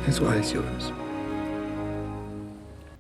That's why it's yours.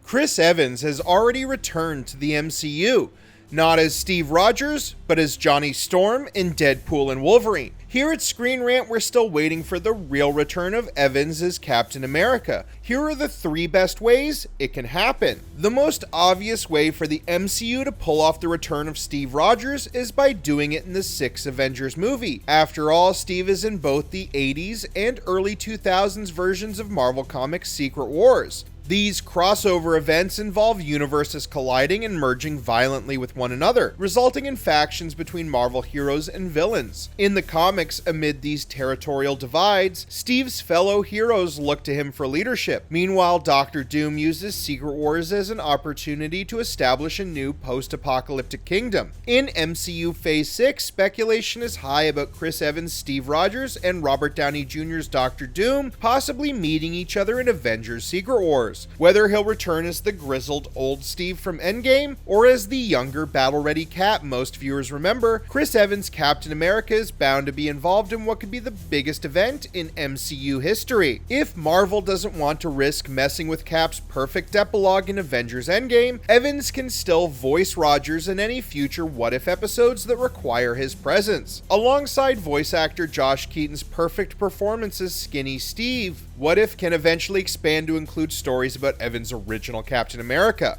Chris Evans has already returned to the MCU, not as Steve Rogers, but as Johnny Storm in Deadpool and Wolverine. Here at ScreenRant, we're still waiting for the real return of Evans as Captain America. Here are the 3 best ways it can happen. The most obvious way for the MCU to pull off the return of Steve Rogers is by doing it in the 6th Avengers movie. After all, Steve is in both the 80s and early 2000s versions of Marvel Comics' Secret Wars. These crossover events involve universes colliding and merging violently with one another, resulting in factions between Marvel heroes and villains. In the comics, amid these territorial divides, Steve's fellow heroes look to him for leadership. Meanwhile, Doctor Doom uses Secret Wars as an opportunity to establish a new post-apocalyptic kingdom. In MCU Phase 6, speculation is high about Chris Evans' Steve Rogers and Robert Downey Jr.'s Doctor Doom possibly meeting each other in Avengers Secret Wars. Whether he'll return as the grizzled old Steve from Endgame, or as the younger battle-ready Cap most viewers remember, Chris Evans' Captain America is bound to be involved in what could be the biggest event in MCU history. If Marvel doesn't want to risk messing with Cap's perfect epilogue in Avengers Endgame, Evans can still voice Rogers in any future What If episodes that require his presence. Alongside voice actor Josh Keaton's perfect performance as Skinny Steve, What If can eventually expand to include stories about Evans' original Captain America.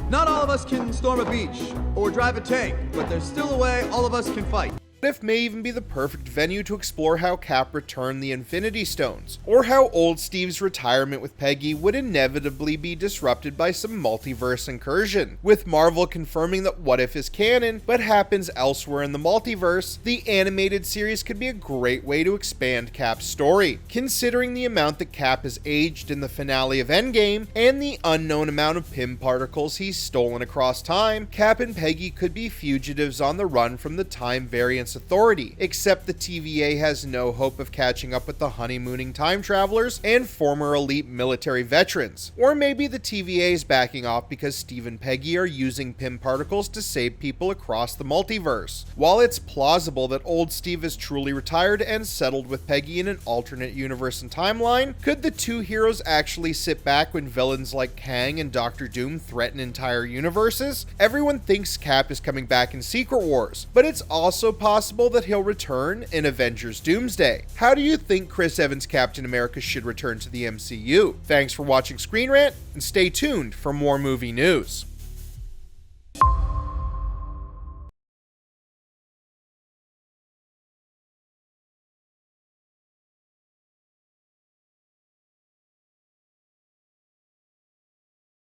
Not all of us can storm a beach or drive a tank, but there's still a way all of us can fight. What If may even be the perfect venue to explore how Cap returned the Infinity Stones, or how old Steve's retirement with Peggy would inevitably be disrupted by some multiverse incursion. With Marvel confirming that What If is canon, but happens elsewhere in the multiverse, the animated series could be a great way to expand Cap's story. Considering the amount that Cap has aged in the finale of Endgame, and the unknown amount of Pym particles he's stolen across time, Cap and Peggy could be fugitives on the run from the Time Variance Authority, except the TVA has no hope of catching up with the honeymooning time travelers and former elite military veterans. Or maybe the TVA is backing off because Steve and Peggy are using Pym particles to save people across the multiverse. While it's plausible that old Steve is truly retired and settled with Peggy in an alternate universe and timeline, could the two heroes actually sit back when villains like Kang and Doctor Doom threaten entire universes? Everyone thinks Cap is coming back in Secret Wars, but it's also possible that he'll return in Avengers Doomsday. How do you think Chris Evans' Captain America should return to the MCU? Thanks for watching ScreenRant, and stay tuned for more movie news.